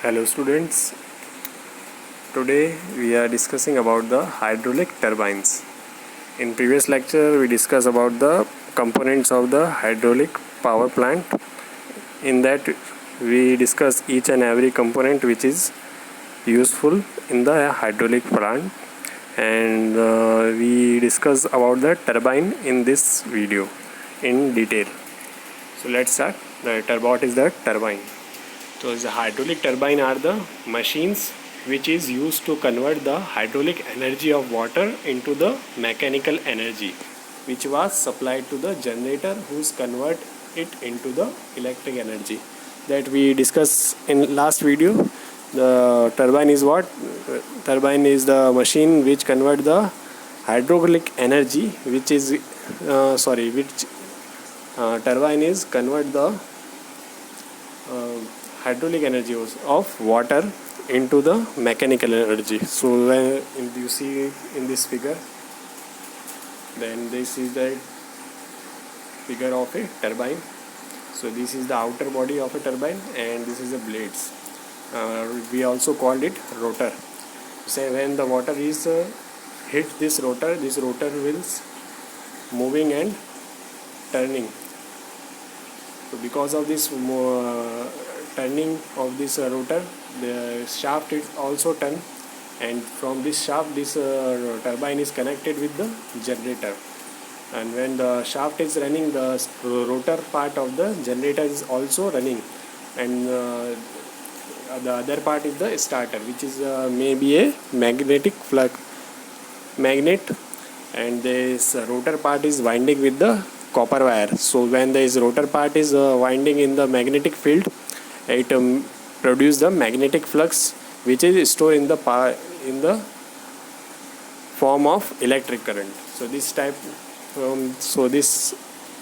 Hello students, today we are discussing about the hydraulic turbines. In previous lecture we discussed about the components of the hydraulic power plant. In that we discuss each and every component which is useful in the hydraulic plant, and we discuss about the turbine in this video in detail. So let's start. What is the turbine? So the hydraulic turbine are the machines which is used to convert the hydraulic energy of water into the mechanical energy which was supplied to the generator whose convert it into the electric energy. That we discussed in last video. The turbine is what? Turbine is the machine which convert the hydraulic energy which is turbine is convert the hydraulic energy of water into the mechanical energy. So when you see in this figure, then this is the figure of a turbine. So this is the outer body of a turbine and this is the blades. We also called it rotor. Say when the water is hit this rotor will moving and turning. So because of this turning of this rotor, the shaft is also turn, and from this shaft this turbine is connected with the generator, and when the shaft is running, the rotor part of the generator is also running, and the other part is the starter, which is maybe a magnetic magnet, and this rotor part is winding with the copper wire. So when this rotor part is winding in the magnetic field, it produce the magnetic flux which is stored in the form of electric current. So this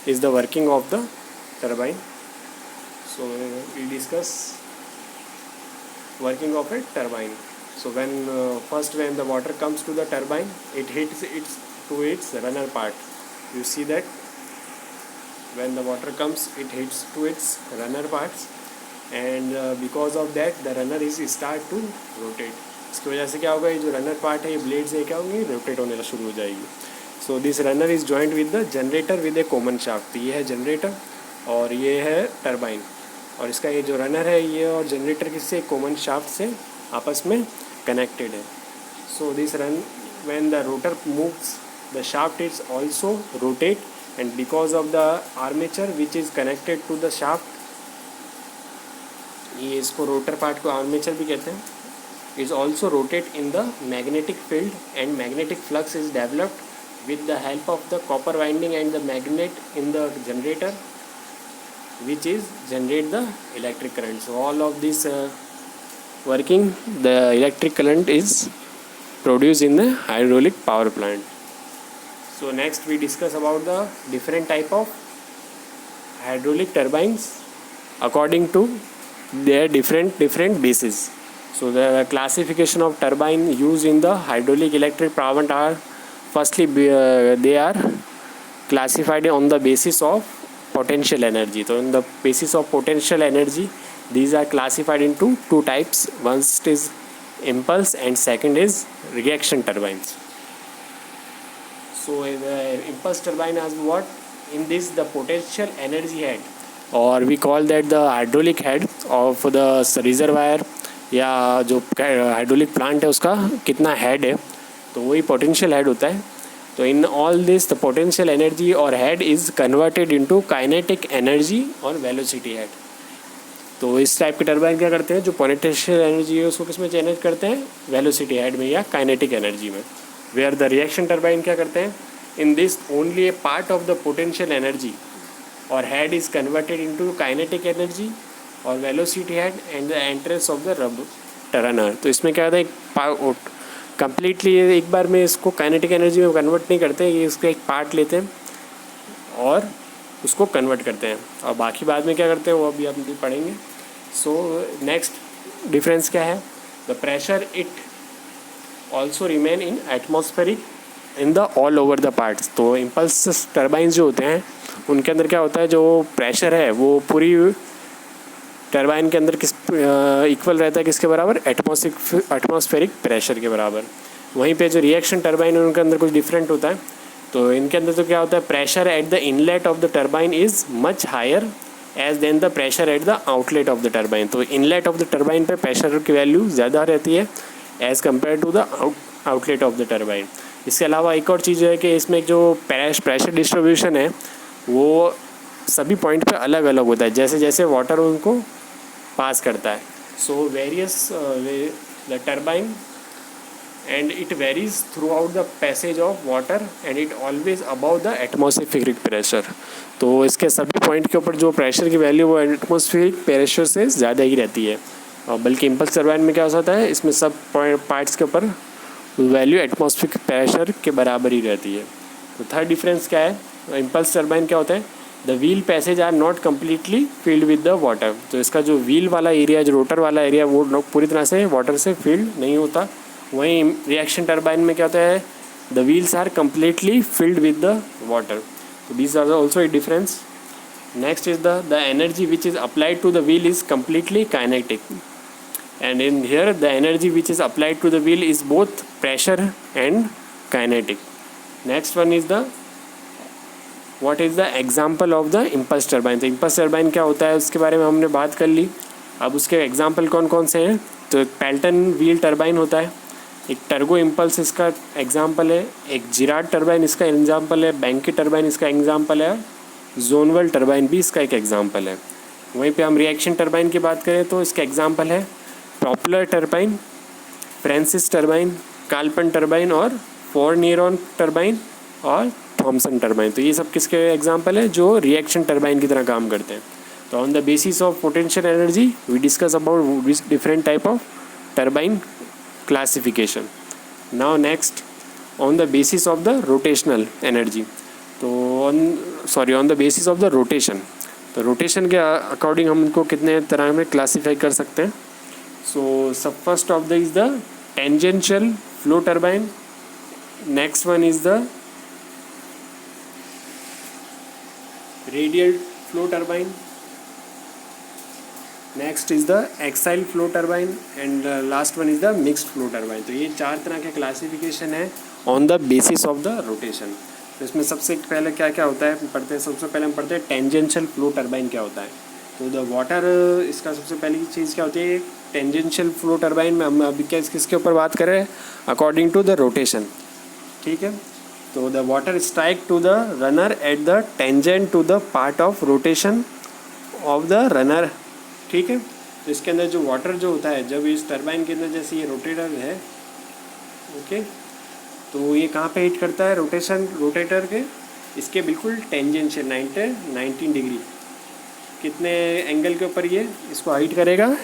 is the working of the turbine. So we discuss working of a turbine. So when the water comes to the turbine, it hits its runner part. You see that when the water comes, it hits to its runner parts, and because of that the runner is start to rotate. इसकी वजह से क्या होगा, ये जो runner part है, ये blade से क्या होंगे, रोटेट होने शुरू हो जाएगी. So this runner is joint with the generator with A common shaft. ये है जनरेटर और ये है टरबाइन, और इसका ये जो रनर है ये और जनरेटर किससे, कॉमन शाफ्ट से आपस में कनेक्टेड है. So this run when the rotor moves, the shaft is also rotate, and because of the armature which is connected to the shaft, ये इसको रोटर पार्ट को आर्मेचर भी कहते हैं, is also rotate in the magnetic field, and magnetic flux is developed with the help of the copper winding and the magnet in the generator which is generate the electric current. So all of this working, the electric current is produced in the hydraulic power plant. So next we discuss about the different type of hydraulic turbines according to their different bases. So the classification of turbine used in the hydraulic electric power plant are, firstly they are classified on the basis of potential energy. So in the basis of potential energy, these are classified into two types. One is impulse and second is reaction turbines. So the impulse turbine has what? In this the potential energy head, or we call that the hydraulic head of the reservoir, या जो hydraulic plant है उसका कितना head है, तो वही potential head होता है. तो in all this the potential energy और head is converted into kinetic energy और वेलोसिटी हेड. तो इस टाइप के टर्बाइन क्या करते हैं, जो पोटेंशियल एनर्जी है उसको किस में चेंज करते हैं, वेलोसिटी हेड में या काइनेटिक एनर्जी में. वेयर द रिएक्शन टर्बाइन क्या करते हैं, in this only a part of the potential energy और head is converted into kinetic energy और velocity head and the entrance of the runner. तो इसमें क्या होता है, कम्प्लीटली एक बार में इसको काइनेटिक एनर्जी में कन्वर्ट नहीं करते, ये इसका एक पार्ट लेते हैं और उसको कन्वर्ट करते हैं, और बाकी बाद में क्या करते हैं वो अभी हम पढ़ेंगे. सो नेक्स्ट डिफरेंस क्या है, the pressure it also remain in atmospheric in the all over the parts. तो इम्पल्स टर्बाइंस जो होते हैं उनके अंदर क्या होता है, जो प्रेशर है वो पूरी टरबाइन के अंदर किस इक्वल रहता है, किसके बराबर, एटमॉस्फेरिक प्रेशर के बराबर। वहीं पे जो रिएक्शन टरबाइन है उनके अंदर कुछ डिफरेंट होता है। तो इनके अंदर तो क्या होता है, pressure at the inlet of the turbine is much higher as than the pressure at the outlet of the turbine. तो इनलेट ऑफ द टरबाइन पे प्रेशर की वैल्यू ज़्यादा रहती है as compare to the outlet of the turbine. इसके अलावा एक और चीज़ है कि इसमें जो प्रेशर डिस्ट्रीब्यूशन है वो सभी पॉइंट पे अलग अलग होता है, जैसे जैसे वाटर उनको पास करता है। So various the turbine and it varies throughout the passage of water and it always above the atmospheric pressure। तो इसके सभी पॉइंट के ऊपर जो प्रेशर की वैल्यू वो एटमॉस्फेरिक प्रेशर से ज़्यादा ही रहती है। और बल्कि इम्पल्स टरबाइन में क्या हो जाता है, इसमें सब पार्ट्स के ऊपर वैल्यू एटमॉस्फेरिक प्रेशर के बराबर ही रहती है। तो थर्ड डिफरेंस क्या है, इम्पल्स टरबाइन क्या होता है, the wheel passage are not completely filled with the water. तो इसका जो व्हील वाला एरिया, जो रोटर वाला एरिया, वो पूरी तरह से वाटर से फिल्ड नहीं होता। वहीं रिएक्शन टरबाइन में क्या होता है, the wheels are completely filled with the water. तो these are also a difference. Next is the energy which is applied to the wheel is completely kinetic and in here the energy which is applied to the wheel is both pressure and kinetic. Next one is the what is the example of the impulse turbine। तो impulse turbine क्या होता है उसके बारे में हमने बात कर ली। अब उसके एग्जाम्पल कौन कौन से हैं, तो पेल्टन व्हील टरबाइन होता है, एक टर्गो इम्पल्स इसका एग्जाम्पल है, एक जिराड टरबाइन इसका एग्जाम्पल है, बैंकी टरबाइन इसका एग्जाम्पल है, जोनवल टरबाइन भी इसका एक एग्जाम्पल है। वहीं पे हम रिएक्शन टरबाइन की बात करें तो इसका एग्जाम्पल है propeller turbine, Francis turbine, Kaplan turbine और फोरनियरॉन टरबाइन और थॉमसन टरबाइन। तो ये सब किसके एग्जाम्पल है, जो रिएक्शन टरबाइन की तरह काम करते हैं। तो on the basis of potential energy we discuss about different type of turbine classification. Now next on the basis of the rotational energy. तो on the basis of the rotation, तो rotation के according हम उनको कितने तरह में classify कर सकते हैं। So first of the is the tangential flow turbine, next one is the radial flow turbine, next is the axial flow turbine and last one is the mixed flow turbine। तो ये चार तरह के classification है on the basis of the rotation। तो इसमें सबसे पहले क्या क्या होता है पढ़ते हैं, सबसे पहले हम पढ़ते हैं टेंजेंशियल फ्लो टरबाइन क्या होता है। तो द वाटर, इसका सबसे पहली चीज़ क्या होती है, टेंजेंशियल फ्लो टरबाइन में हम अभी क्या किसके ऊपर बात कर रहे हैं, अकॉर्डिंग टू द रोटेशन। ठीक है, तो the water strike to the runner at the tangent to the part of rotation of the runner. ठीक है, तो इसके अंदर जो वाटर जो होता है, जब इस टरबाइन के अंदर जैसे ये रोटेटर है, ओके, तो ये कहाँ पे हिट करता है, रोटेटर के इसके बिल्कुल टेंजेंशियल 90 डिग्री, कितने एंगल के ऊपर ये इसको हिट करेगा,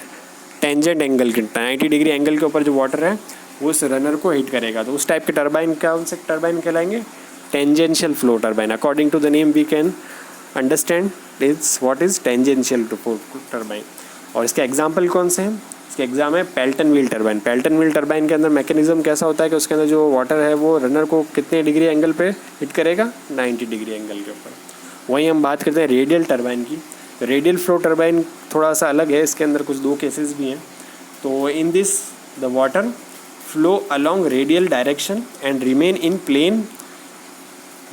टेंजेंट एंगल के 90 डिग्री एंगल के ऊपर जो वाटर है वो उस रनर को हिट करेगा। तो उस टाइप के टरबाइन कौन से टरबाइन कहलाएंगे, tangential flow turbine. According to the name we can understand is what is tangential turbine. और इसके एग्जाम्पल कौन से हैं, इसके एग्जाम है Pelton wheel turbine. Pelton wheel turbine के अंदर मैकेनिज्म कैसा होता है कि उसके अंदर जो वाटर है वो रनर को कितने डिग्री एंगल पे हिट करेगा, 90 डिग्री एंगल के ऊपर। वहीं हम बात करते हैं रेडियल टरबाइन की। तो रेडियल फ्लो टरबाइन थोड़ा सा अलग है, इसके अंदर कुछ दो केसेस भी हैं। तो in this the water flow along radial direction and remain in plane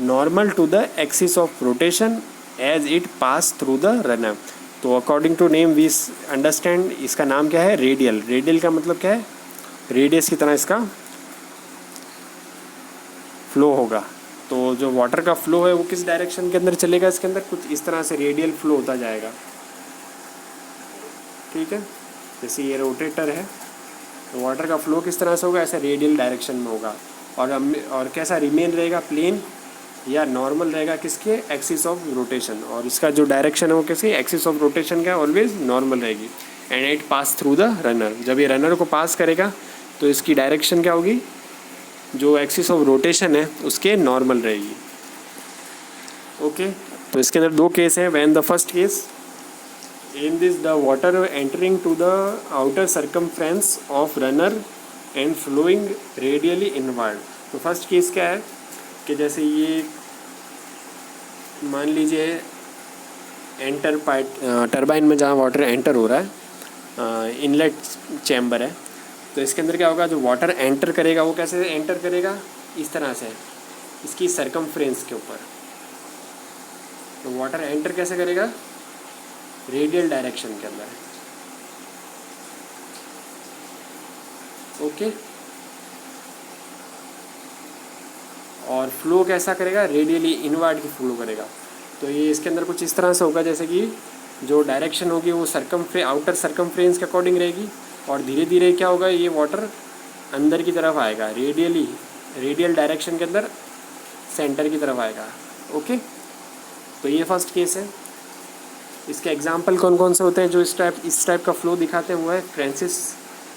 normal to the axis of rotation as it pass through the runner. तो according to name we understand, इसका नाम क्या है, रेडियल। रेडियल का मतलब क्या है, radius की तरह इसका फ्लो होगा। तो जो वाटर का फ्लो है वो किस डायरेक्शन के अंदर चलेगा, इसके अंदर कुछ इस तरह से रेडियल फ्लो होता जाएगा। ठीक है, जैसे ये रोटेटर है तो वाटर का फ्लो किस तरह से होगा, ऐसा रेडियल डायरेक्शन में होगा। और कैसा रिमेन रहेगा, प्लेन या नॉर्मल रहेगा किसके, एक्सिस ऑफ रोटेशन। और इसका जो डायरेक्शन है वो किसकी, एक्सिस ऑफ रोटेशन का ऑलवेज नॉर्मल रहेगी। And it pass through the runner, जब ये रनर को पास करेगा तो इसकी डायरेक्शन क्या होगी, जो एक्सिस ऑफ रोटेशन है उसके नॉर्मल रहेगी। ओके, तो इसके अंदर दो केस हैं। When the first case, in this the water entering to the outer circumference of runner and flowing radially inward. तो फर्स्ट केस क्या है कि जैसे ये मान लीजिए एंटर पार्ट टरबाइन में जहाँ वाटर एंटर हो रहा है, इनलेट चैम्बर है, तो इसके अंदर क्या होगा, जो वाटर एंटर करेगा वो कैसे एंटर करेगा, इस तरह से, इसकी सरकमफ्रेंस के ऊपर। तो वाटर एंटर कैसे करेगा, रेडियल डायरेक्शन के अंदर। ओके, और फ्लो कैसा करेगा, रेडियली इनवर्ड की फ्लो करेगा। तो ये इसके अंदर कुछ इस तरह से होगा, जैसे कि जो डायरेक्शन होगी वो आउटर सरकमफ्रेंस के अकॉर्डिंग रहेगी, और धीरे धीरे क्या होगा, ये वाटर अंदर की तरफ आएगा, रेडियल डायरेक्शन के अंदर सेंटर की तरफ आएगा। ओके, तो ये फर्स्ट केस है। इसके एग्जाम्पल कौन कौन से होते हैं जो इस टाइप का फ्लो दिखाते हैं, वो है Francis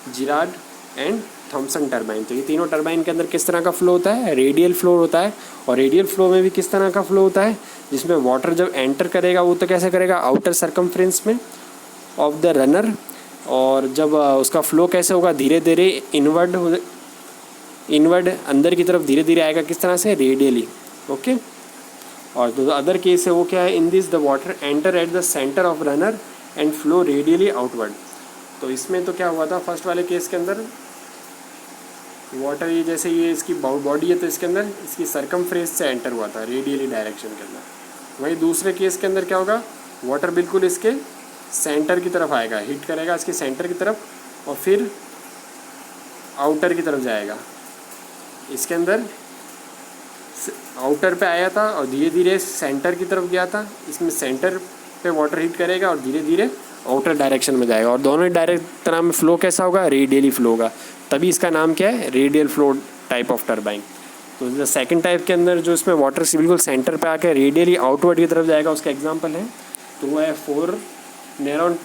Girard and Thomson turbine. तो ये तीनों टरबाइन के अंदर किस तरह का फ्लो होता है, रेडियल फ्लो होता है। और रेडियल फ्लो में भी किस तरह का फ्लो होता है, जिसमें वाटर जब एंटर करेगा वो तो कैसे करेगा, आउटर सरकमफ्रेंस में ऑफ द रनर, और जब उसका फ्लो कैसे होगा, धीरे धीरे इनवर्ड अंदर की तरफ धीरे धीरे आएगा, किस तरह से, रेडियली। ओके, और जो अदर केस है वो क्या है, in this the water enter at the centre of runner and flow radially outward. तो इसमें तो क्या हुआ था, फर्स्ट वाले केस के अंदर वाटर ये जैसे ये इसकी बॉडी है, तो इसके अंदर इसकी सरकमफ्रेंस से एंटर हुआ था रेडियली डायरेक्शन के अंदर। वहीं दूसरे केस के अंदर क्या होगा, वाटर बिल्कुल इसके सेंटर की तरफ आएगा, हिट करेगा इसके सेंटर की तरफ, और फिर आउटर की तरफ जाएगा। इसके अंदर आउटर पे आया था और धीरे धीरे सेंटर की तरफ गया था, इसमें सेंटर पे वाटर हिट करेगा और धीरे धीरे आउटर डायरेक्शन में जाएगा, और दोनों तरह में फ्लो कैसा होगा, रेडियली फ्लो होगा। तभी इसका नाम क्या है, radial flow type of turbine. तो जो सेकंड टाइप के अंदर जो इसमें वाटर से बिल्कुल सेंटर पे आकर रेडियली आउटवर्ड की तरफ जाएगा, उसका एग्जांपल है, तो वो है फोर नेरॉन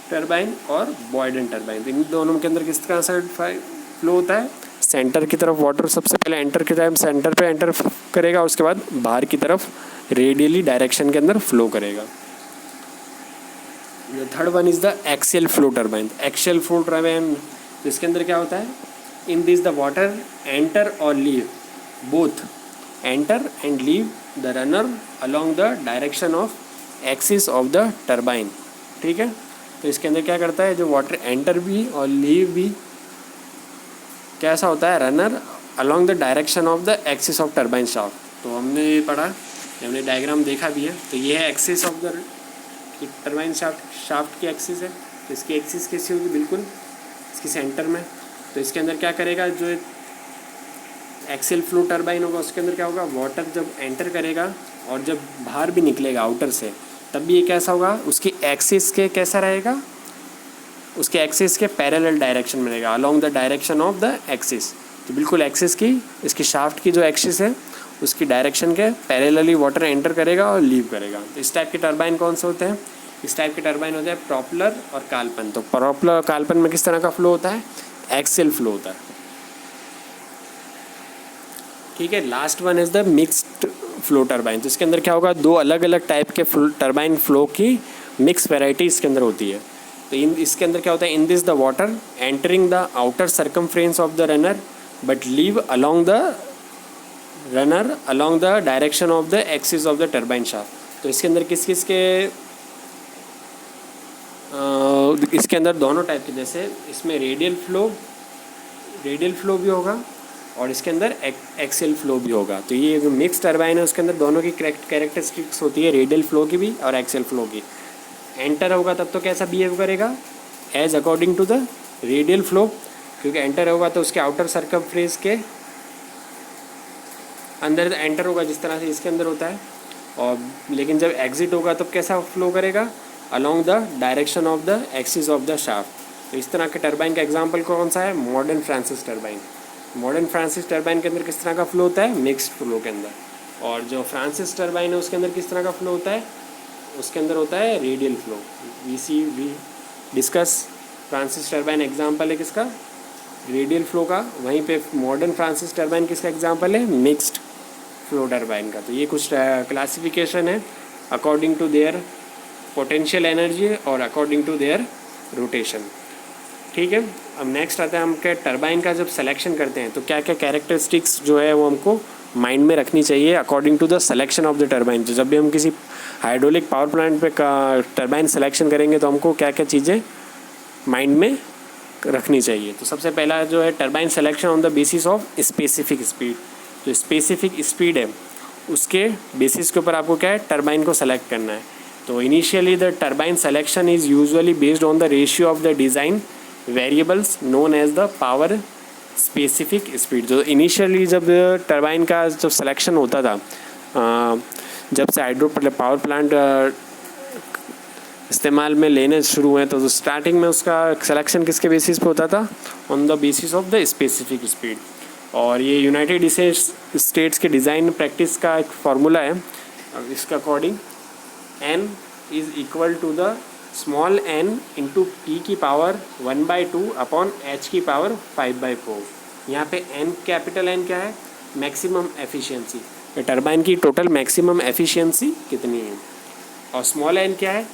टरबाइन और बॉयडन टरबाइन। इन दोनों के अंदर किस तरह से फ्लो होता है, सेंटर की तरफ वाटर सबसे पहले एंटर के टाइम सेंटर पे एंटर करेगा, उसके बाद बाहर की तरफ रेडियली डायरेक्शन के अंदर फ्लो करेगा। The third one is the axial flow turbine. Axial flow turbine इसके अंदर क्या होता है, in this the water enter और leave, both enter and leave the runner along the direction of axis of the turbine. ठीक है, तो इसके अंदर क्या करता है, जो वाटर एंटर भी और लीव भी कैसा होता है, runner along the direction of the axis of turbine shaft. तो हमने ये पढ़ा, हमने डायग्राम देखा भी है। तो ये है axis of the turbine shaft की एक्सिस है। तो इसकी एक्सिस कैसी होगी, बिल्कुल इसकी सेंटर में। तो इसके अंदर क्या करेगा, जो एक्सियल फ्लो टरबाइन होगा उसके अंदर क्या होगा, वाटर जब एंटर करेगा और जब बाहर भी निकलेगा आउटर से, तब भी ये कैसा होगा, उसकी एक्सिस के कैसा रहेगा, उसके एक्सिस के पैरेलल डायरेक्शन में रहेगा, along the direction of the axis. तो बिल्कुल एक्सिस की, इसकी शाफ्ट की जो एक्सिस है उसकी डायरेक्शन के पैरेलली वाटर एंटर करेगा और लीव करेगा। तो इस टाइप के टरबाइन कौन से होते हैं, इस टाइप के टरबाइन होते हैं प्रॉपलर और काल्पन। तो प्रॉपलर और काल्पन में किस तरह का फ्लो होता है, एक्सियल फ्लो होता है। ठीक है, last one is the mixed flow turbine. तो इसके अंदर क्या होगा, दो अलग अलग टाइप के टरबाइन फ्लो की मिक्स वेराइटी इसके अंदर होती है। तो इसके अंदर क्या होता है, in this the water entering the outer circumference of the runner but leave along the runner along the direction of the axis of the turbine shaft. तो इसके अंदर किस किस के इसके अंदर दोनों टाइप के, जैसे इसमें रेडियल फ्लो भी होगा और इसके अंदर एक्सियल फ्लो भी होगा। तो ये जो मिक्स टरबाइन है उसके अंदर दोनों की कैरेक्टरिस्टिक्स होती है, रेडियल फ्लो की भी और एक्सियल फ्लो की। एंटर होगा तब तो कैसा बिहेव करेगा, as according to the radial flow, क्योंकि एंटर होगा तो उसके आउटर सर्कमफ्रेंस के अंदर एंटर होगा जिस तरह से इसके अंदर होता है, और लेकिन जब एग्जिट होगा तब कैसा फ्लो करेगा, along the direction of the axis of the shaft. तो इस तरह के टरबाइन का एग्जांपल कौन सा है, modern Francis turbine. Modern Francis turbine के अंदर किस तरह का फ्लो होता है, मिक्स्ड फ्लो के अंदर। और जो फ्रांसिस टरबाइन है उसके अंदर किस तरह का फ्लो होता है, उसके अंदर होता है radial flow. We discuss Francis turbine example है किसका, रेडियल फ्लो का। वहीं पे मॉडर्न फ्रांसिस टरबाइन किसका एग्जांपल है, मिक्स्ड फ्लो टरबाइन का। तो ये कुछ क्लासिफिकेशन है according to their potential energy और अकॉर्डिंग टू देयर रोटेशन। ठीक है, अब नेक्स्ट आता है हम क्या, टरबाइन का जब सिलेक्शन करते हैं तो क्या क्या कैरेक्टरिस्टिक्स जो है वो हमको माइंड में रखनी चाहिए according to the selection of the turbine. तो जब भी हम किसी हाइड्रोलिक पावर प्लांट पे टरबाइन सिलेक्शन करेंगे तो हमको क्या क्या चीज़ें माइंड में रखनी चाहिए। तो सबसे पहला जो है turbine selection on the basis of specific speed. जो स्पेसिफिक स्पीड है उसके बेसिस के ऊपर आपको क्या है टरबाइन को सेलेक्ट करना है। तो initially the turbine selection is usually based on the ratio of the design variables known as the power specific speed. जो इनिशियली जब टरबाइन का जब सिलेक्शन होता था, जब से हाइड्रो पावर प्लांट इस्तेमाल में लेने शुरू हुए तो स्टार्टिंग में उसका सिलेक्शन किसके बेसिस पे होता था, on the basis of the specific speed. और ये यूनाइटेड स्टेट्स के डिज़ाइन प्रैक्टिस का एक फार्मूला है। इसके according n is equal to the small n into P की पावर 1/2 अपॉन h की पावर 5/4। यहाँ पे n कैपिटल N क्या है, मैक्सिमम एफिशिएंसी, टरबाइन की टोटल मैक्सिमम एफिशिएंसी कितनी है। और स्मॉल n क्या है,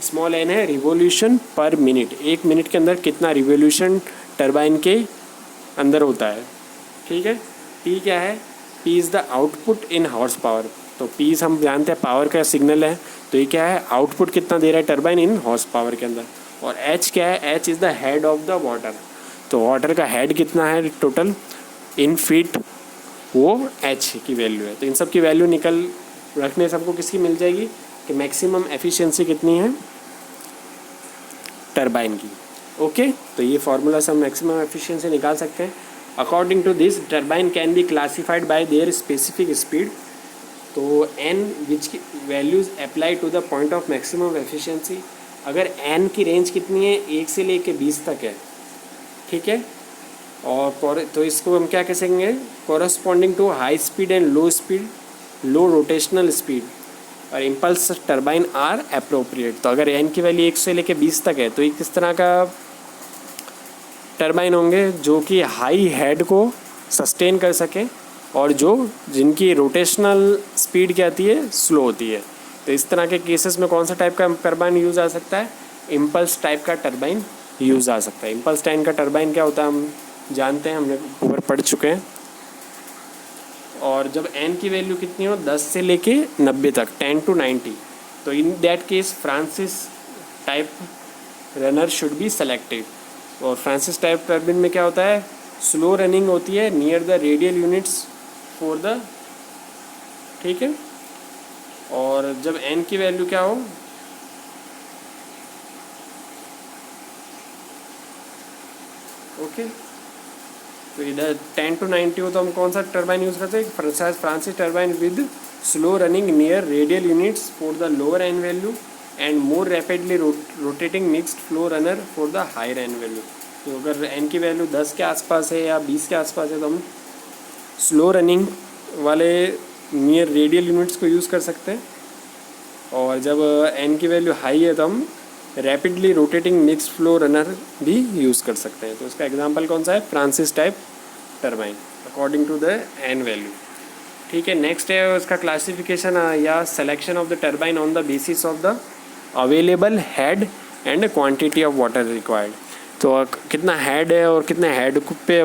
स्मॉल n है रिवोल्यूशन पर मिनट, एक मिनट के अंदर कितना रिवोल्यूशन टरबाइन के अंदर होता है। ठीक है। P क्या है, P is the output in horse power. तो P हम जानते हैं पावर का सिग्नल है, तो ये क्या है आउटपुट कितना दे रहा है टरबाइन इन हॉर्स पावर के अंदर। और H क्या है, H is the head of the water. तो वाटर का हेड कितना है टोटल इन फीट, वो H की वैल्यू है। तो इन सब की वैल्यू निकल रखने से हमको किसकी मिल जाएगी कि मैक्सिमम एफिशिएंसी कितनी है टरबाइन की। ओके, तो ये फार्मूला से हम मैक्सिमम एफिशिएंसी निकाल सकते हैं। According to this turbine can be classified by their specific speed. तो n which values apply to the point of maximum efficiency. अगर n की रेंज कितनी है 1 से लेके 20 तक है, ठीक है। और तो इसको हम क्या कह सकेंगे, corresponding to high speed and low speed, low rotational speed और इम्पल्स टरबाइन आर अप्रोप्रिएट। तो अगर n की वैल्यू 1 से लेके 20 तक है तो ये किस तरह का टरबाइन होंगे, जो कि हाई हेड को सस्टेन कर सके और जिनकी रोटेशनल स्पीड क्या आती है, स्लो होती है। तो इस तरह के केसेस में कौन सा टाइप का टरबाइन यूज़ आ सकता है, इम्पल्स टाइप का टरबाइन यूज़ आ सकता है। इम्पल्स टाइप का टरबाइन क्या होता है हम जानते हैं, हमने ऊपर पढ़ चुके हैं। और जब n की वैल्यू कितनी हो 10 से लेके 90 तक, 10 to 90, तो इन that case Francis type runner should be selected. और फ्रांसिस टाइप टर्बाइन में क्या होता है, स्लो रनिंग होती है near the radial units for the, ठीक है। और जब n की वैल्यू क्या हो, ओके, तो इधर 10 to 90 हो तो हम कौन सा टर्बाइन यूज़ करते हैं, Francis turbine with slow running near radial units for the lower n value and more rapidly rotating mixed flow runner for the higher n value. तो अगर n की वैल्यू 10 के आसपास है या 20 के आसपास है तो हम स्लो रनिंग वाले नियर रेडियल यूनिट्स को यूज़ कर सकते हैं। और जब n की वैल्यू हाई है तो हम rapidly rotating mixed flow runner भी यूज़ कर सकते हैं। तो इसका एग्जांपल कौन सा है, Francis type turbine according to the n value. ठीक है। नेक्स्ट है उसका क्लासिफिकेशन या selection of the turbine on the basis of the available head and quantity of water required. तो कितना हेड है और कितने हेड पे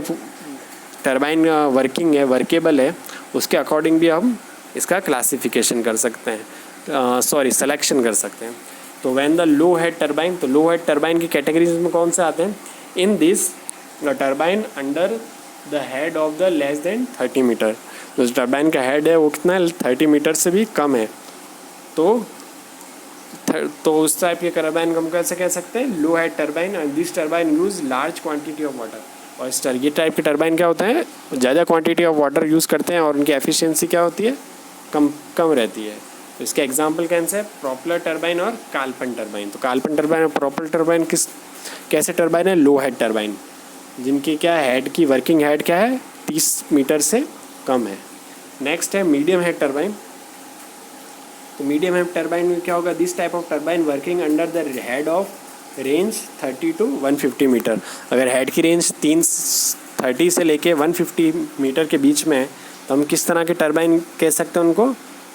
टरबाइन वर्किंग है, वर्केबल है, उसके अकॉर्डिंग भी हम इसका क्लासिफिकेशन कर सकते हैं, सिलेक्शन कर सकते हैं। तो when the low head turbine, तो लो हेड टरबाइन की कैटेगरीज में कौन से आते हैं, in this turbine under the head of the less than 30 metre. जो टरबाइन का हेड है वो कितना है, 30 मीटर से भी कम है। तो उस टाइप के टरबाइन हम कैसे कह सकते हैं, low head turbine. And this turbine use large quantity of water. और ये टाइप के टरबाइन क्या होता है, ज़्यादा क्वांटिटी ऑफ वाटर यूज़ करते हैं और उनकी एफिशिएंसी क्या होती है, कम रहती है। तो इसके एग्जांपल कैसे है, प्रोपेलर टरबाइन और कार्पन टरबाइन। तो कार्पन टरबाइन और प्रोपेलर टरबाइन कैसे टरबाइन है, लो हेड टरबाइन, जिनकी क्या हेड की वर्किंग हेड क्या है 30 मीटर से कम है। नेक्स्ट है मीडियम हेड टरबाइन। तो मीडियम हेड टरबाइन में क्या होगा, this type of turbine working under the head of range 30 to 150 metre. अगर हेड की रेंज 30 से लेके 150 मीटर के बीच में है तो हम किस तरह के टरबाइन कह सकते हैं उनको,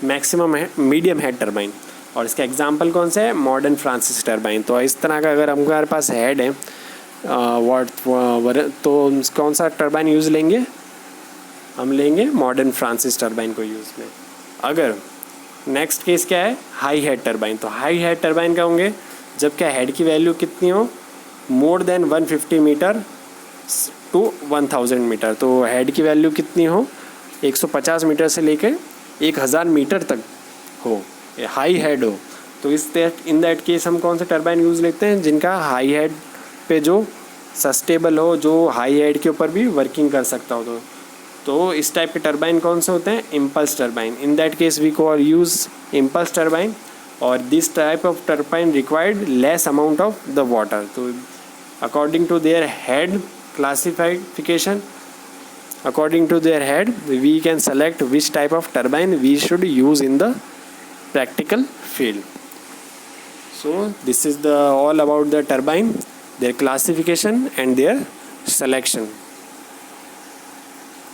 मैक्सिमम मीडियम हेड टरबाइन। और इसका एग्जांपल कौन सा है, मॉडर्न फ्रांसिस टरबाइन। तो इस तरह का अगर हमारे पास हेड है तो कौन सा टरबाइन यूज़ लेंगे, हम लेंगे मॉडर्न फ्रांसिस टरबाइन को यूज़ में। अगर नेक्स्ट केस क्या है, हाई हेड टरबाइन। तो हाई हेड टरबाइन क्या होंगे, जब क्या हेड की वैल्यू कितनी हो, more than 150 metre to 1000 metre. तो हेड की वैल्यू कितनी हो, 150 मीटर से लेकर 1000 मीटर तक हो, हाई हेड हो। तो इन दैट केस हम कौन सा टरबाइन यूज़ लेते हैं, जिनका हाई हेड पे जो सस्टेबल हो, जो हाई हेड के ऊपर भी वर्किंग कर सकता हो। तो इस टाइप के टरबाइन कौन से होते हैं, impulse turbine. In that case we को यूज़ इम्पल्स टरबाइन, और this type of turbine required less amount of the water. तो according to their head classification, according to their head we can select which type of turbine we should use in the practical field. So this is the all about the turbine, their classification and their selection.